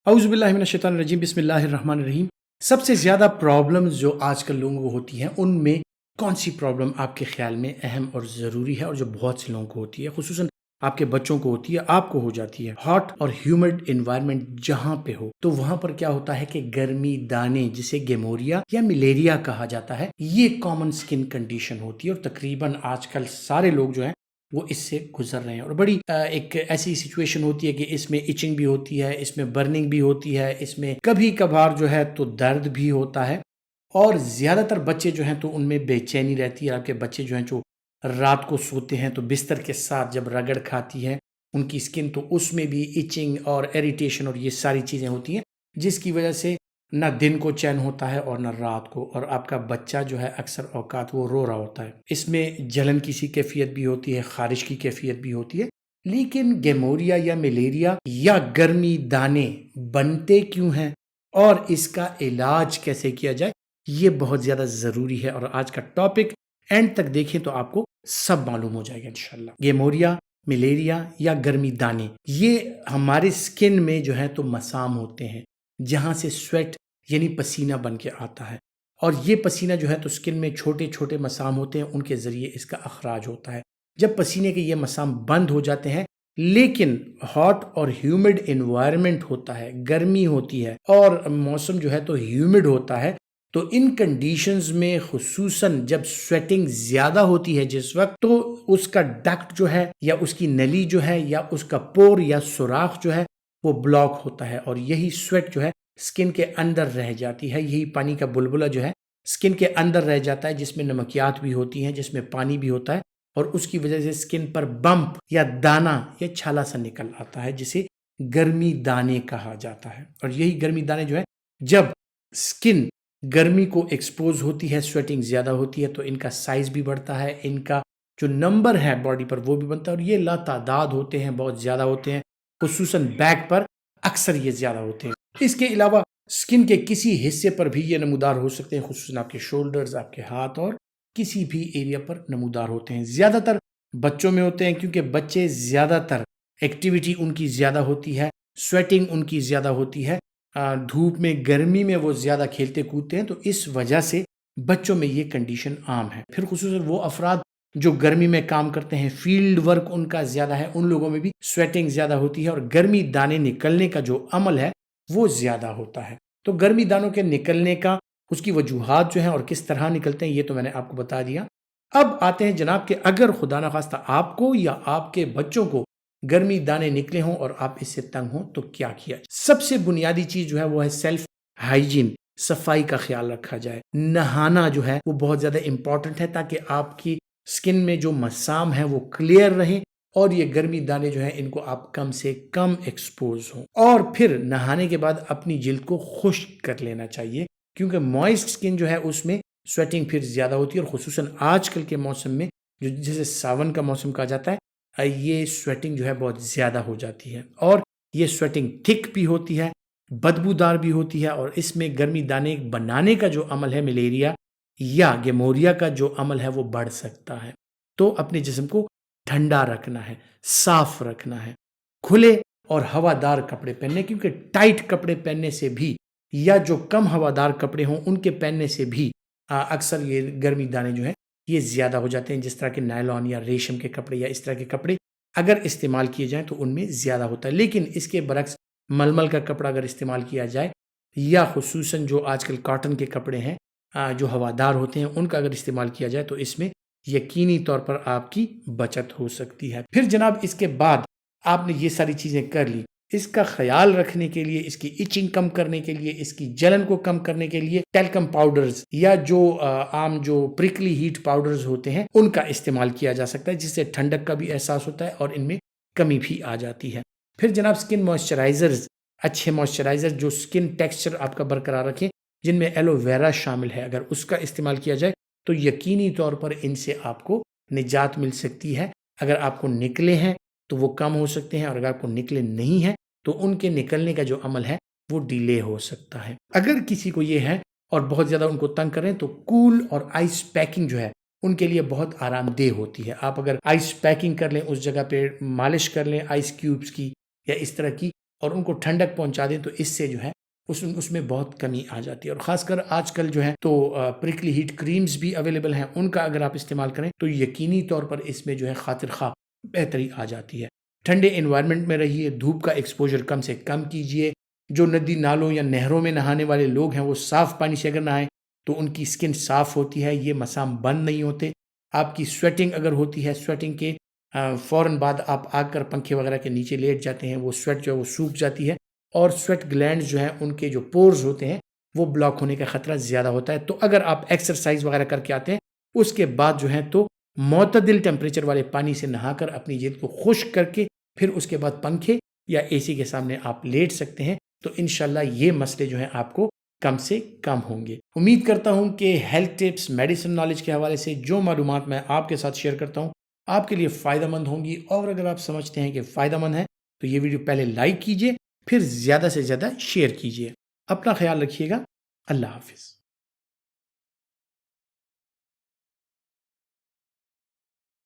اعوذ باللہ من الشیطان الرجیم، بسم اللہ الرحمن الرحیم۔ سب سے زیادہ پرابلمز جو آج کل لوگوں کو ہوتی ہیں، ان میں کون سی پرابلم آپ کے خیال میں اہم اور ضروری ہے، اور جو بہت سے لوگوں کو ہوتی ہے، خصوصاً آپ کے بچوں کو ہوتی ہے، آپ کو ہو جاتی ہے؟ ہاٹ اور ہیومڈ انوائرمنٹ جہاں پہ ہو تو وہاں پر کیا ہوتا ہے کہ گرمی دانے، جسے گیموریا یا ملیریا کہا جاتا ہے، یہ کامن سکن کنڈیشن ہوتی ہے، اور تقریباً آج کل سارے لوگ جو ہیں وہ اس سے گزر رہے ہیں، اور بڑی ایک ایسی سچویشن ہوتی ہے کہ اس میں ایچنگ بھی ہوتی ہے، اس میں برننگ بھی ہوتی ہے، اس میں کبھی کبھار جو ہے تو درد بھی ہوتا ہے، اور زیادہ تر بچے جو ہیں تو ان میں بے چینی رہتی ہے۔ آپ کے بچے جو ہیں جو رات کو سوتے ہیں تو بستر کے ساتھ جب رگڑ کھاتی ہے ان کی سکن، تو اس میں بھی ایچنگ اور ایریٹیشن اور یہ ساری چیزیں ہوتی ہیں، جس کی وجہ سے نہ دن کو چین ہوتا ہے اور نہ رات کو، اور آپ کا بچہ جو ہے اکثر اوقات وہ رو رہا ہوتا ہے۔ اس میں جلن کی سی کیفیت بھی ہوتی ہے، خارش کی کیفیت بھی ہوتی ہے۔ لیکن گیموریا یا ملیریا یا گرمی دانے بنتے کیوں ہیں اور اس کا علاج کیسے کیا جائے، یہ بہت زیادہ ضروری ہے، اور آج کا ٹاپک اینڈ تک دیکھیں تو آپ کو سب معلوم ہو جائے گا انشاءاللہ۔ گیموریا، ملیریا یا گرمی دانے، یہ ہمارے سکن میں جو ہے تو مسام ہوتے ہیں، جہاں سے سویٹ یعنی پسینہ بن کے آتا ہے، اور یہ پسینہ جو ہے تو سکن میں چھوٹے چھوٹے مسام ہوتے ہیں، ان کے ذریعے اس کا اخراج ہوتا ہے۔ جب پسینے کے یہ مسام بند ہو جاتے ہیں، لیکن ہاٹ اور ہیومڈ انوائرمنٹ ہوتا ہے، گرمی ہوتی ہے اور موسم جو ہے تو ہیومڈ ہوتا ہے، تو ان کنڈیشنز میں خصوصاً جب سویٹنگ زیادہ ہوتی ہے جس وقت، تو اس کا ڈکٹ جو ہے یا اس کی نلی جو ہے یا اس کا پور یا سوراخ جو ہے وہ بلاک ہوتا ہے، اور یہی سویٹ جو ہے سکن کے اندر رہ جاتی ہے، یہی پانی کا بلبلہ جو ہے سکن کے اندر رہ جاتا ہے، جس میں نمکیات بھی ہوتی ہیں، جس میں پانی بھی ہوتا ہے، اور اس کی وجہ سے سکن پر بمپ یا دانہ یا چھالا سا نکل آتا ہے، جسے گرمی دانے کہا جاتا ہے۔ اور یہی گرمی دانے جو ہے جب سکن گرمی کو ایکسپوز ہوتی ہے، سویٹنگ زیادہ ہوتی ہے، تو ان کا سائز بھی بڑھتا ہے، ان کا جو نمبر ہے باڈی پر وہ بھی بنتا ہے، اور یہ لا تعداد ہوتے ہیں، بہت زیادہ ہوتے ہیں، خصوصاً بیک پر اکثر یہ زیادہ ہوتے ہیں۔ اس کے علاوہ سکن کے کسی حصے پر بھی یہ نمودار ہو سکتے ہیں، خصوصاً آپ کے شولڈرز، آپ کے ہاتھ، اور کسی بھی ایریا پر نمودار ہوتے ہیں۔ زیادہ تر بچوں میں ہوتے ہیں، کیونکہ بچے زیادہ تر ایکٹیویٹی ان کی زیادہ ہوتی ہے، سویٹنگ ان کی زیادہ ہوتی ہے، دھوپ میں گرمی میں وہ زیادہ کھیلتے کودتے ہیں، تو اس وجہ سے بچوں میں یہ کنڈیشن عام ہے۔ پھر خصوصاً وہ افراد جو گرمی میں کام کرتے ہیں، فیلڈ ورک ان کا زیادہ ہے، ان لوگوں میں بھی سویٹنگ زیادہ ہوتی ہے، اور گرمی دانے نکلنے کا جو عمل ہے وہ زیادہ ہوتا ہے۔ تو گرمی دانوں کے نکلنے کا اس کی وجوہات جو ہیں اور کس طرح نکلتے ہیں، یہ تو میں نے آپ کو بتا دیا۔ اب آتے ہیں جناب کہ اگر خدا نخواستہ آپ کو یا آپ کے بچوں کو گرمی دانے نکلے ہوں اور آپ اس سے تنگ ہوں تو کیا کیا جائے؟ سب سے بنیادی چیز جو ہے وہ ہے سیلف ہائیجین، صفائی کا خیال رکھا جائے۔ نہانا جو ہے وہ بہت زیادہ امپورٹنٹ ہے، تاکہ آپ کی سکن میں جو مسام ہے وہ کلیئر رہیں، اور یہ گرمی دانے جو ہیں ان کو آپ کم سے کم ایکسپوز ہوں۔ اور پھر نہانے کے بعد اپنی جلد کو خشک کر لینا چاہیے، کیونکہ موئسٹ سکن جو ہے اس میں سویٹنگ پھر زیادہ ہوتی ہے، اور خصوصاً آج کل کے موسم میں جسے ساون کا موسم کہا جاتا ہے، یہ سویٹنگ جو ہے بہت زیادہ ہو جاتی ہے، اور یہ سویٹنگ تھک بھی ہوتی ہے، بدبودار بھی ہوتی ہے، اور اس میں گرمی دانے بنانے کا جو عمل ہے، ملیریا یا گیموریا کا جو عمل ہے وہ بڑھ سکتا ہے۔ تو اپنے جسم کو ٹھنڈا رکھنا ہے، صاف رکھنا ہے، کھلے اور ہوادار کپڑے پہننے، کیونکہ ٹائٹ کپڑے پہننے سے بھی یا جو کم ہوادار کپڑے ہوں ان کے پہننے سے بھی اکثر یہ گرمی دانے جو ہیں یہ زیادہ ہو جاتے ہیں، جس طرح کے نائلون یا ریشم کے کپڑے یا اس طرح کے کپڑے اگر استعمال کیے جائیں تو ان میں زیادہ ہوتا ہے۔ لیکن اس کے برعکس ململ کا کپڑا اگر استعمال کیا جائے، یا خصوصاً جو آج کل کاٹن کے کپڑے ہیں جو ہوادار ہوتے ہیں، ان کا اگر استعمال کیا جائے تو اس میں یقینی طور پر آپ کی بچت ہو سکتی ہے۔ پھر جناب اس کے بعد آپ نے یہ ساری چیزیں کر لی، اس کا خیال رکھنے کے لیے، اس کی ایچنگ کم کرنے کے لیے، اس کی جلن کو کم کرنے کے لیے ٹیلکم پاؤڈرز یا جو عام جو پرکلی ہیٹ پاؤڈرز ہوتے ہیں ان کا استعمال کیا جا سکتا ہے، جس سے ٹھنڈک کا بھی احساس ہوتا ہے اور ان میں کمی بھی آ جاتی ہے۔ پھر جناب سکن موئسچرائزرز، اچھے موئسچرائزر جو سکن ٹیکسچر آپ کا برقرار رکھیں، جن میں ایلو ویرا شامل ہے، اگر اس کا استعمال کیا جائے تو یقینی طور پر ان سے آپ کو نجات مل سکتی ہے۔ اگر آپ کو نکلے ہیں تو وہ کم ہو سکتے ہیں، اور اگر آپ کو نکلے نہیں ہیں تو ان کے نکلنے کا جو عمل ہے وہ ڈیلے ہو سکتا ہے۔ اگر کسی کو یہ ہے اور بہت زیادہ ان کو تنگ کریں تو کول اور آئس پیکنگ جو ہے ان کے لیے بہت آرام دہ ہوتی ہے۔ آپ اگر آئس پیکنگ کر لیں، اس جگہ پہ مالش کر لیں آئس کیوبز کی یا اس طرح کی، اور ان کو ٹھنڈک پہنچا دیں تو اس سے جو ہے اس میں بہت کمی آ جاتی ہے. اور خاص کر آج کل جو ہے تو پرکلی ہیٹ کریمز بھی اویلیبل ہیں، ان کا اگر آپ استعمال کریں تو یقینی طور پر اس میں جو ہے خاطر خواہ بہتری آ جاتی ہے. ٹھنڈے انوائرمنٹ میں رہیے، دھوپ کا ایکسپوجر کم سے کم کیجیے. جو ندی نالوں یا نہروں میں نہانے والے لوگ ہیں وہ صاف پانی سے اگر نہائیں تو ان کی سکن صاف ہوتی ہے، یہ مسام بند نہیں ہوتے. آپ کی سویٹنگ اگر ہوتی ہے، سویٹنگ کے فوراً بعد آپ آ کر پنکھے وغیرہ کے نیچے لیٹ جاتے ہیں، وہ سویٹ جو ہے وہ سوکھ جاتی ہے اور سویٹ گلینڈز جو ہیں ان کے جو پورز ہوتے ہیں وہ بلاک ہونے کا خطرہ زیادہ ہوتا ہے. تو اگر آپ ایکسرسائز وغیرہ کر کے آتے ہیں اس کے بعد جو ہے تو معتدل ٹیمپریچر والے پانی سے نہا کر اپنی جلد کو خشک کر کے پھر اس کے بعد پنکھے یا اے سی کے سامنے آپ لیٹ سکتے ہیں. تو انشاءاللہ یہ مسئلے جو ہیں آپ کو کم سے کم ہوں گے. امید کرتا ہوں کہ ہیلتھ ٹپس، میڈیسن نالج کے حوالے سے جو معلومات میں آپ کے ساتھ شیئر کرتا ہوں آپ کے لیے فائدہ مند ہوں گی. اور اگر آپ سمجھتے ہیں کہ فائدہ مند ہے تو یہ ویڈیو پہلے لائک کیجئے، پھر زیادہ سے زیادہ شیئر کیجئے. اپنا خیال رکھیے گا. اللہ حافظ.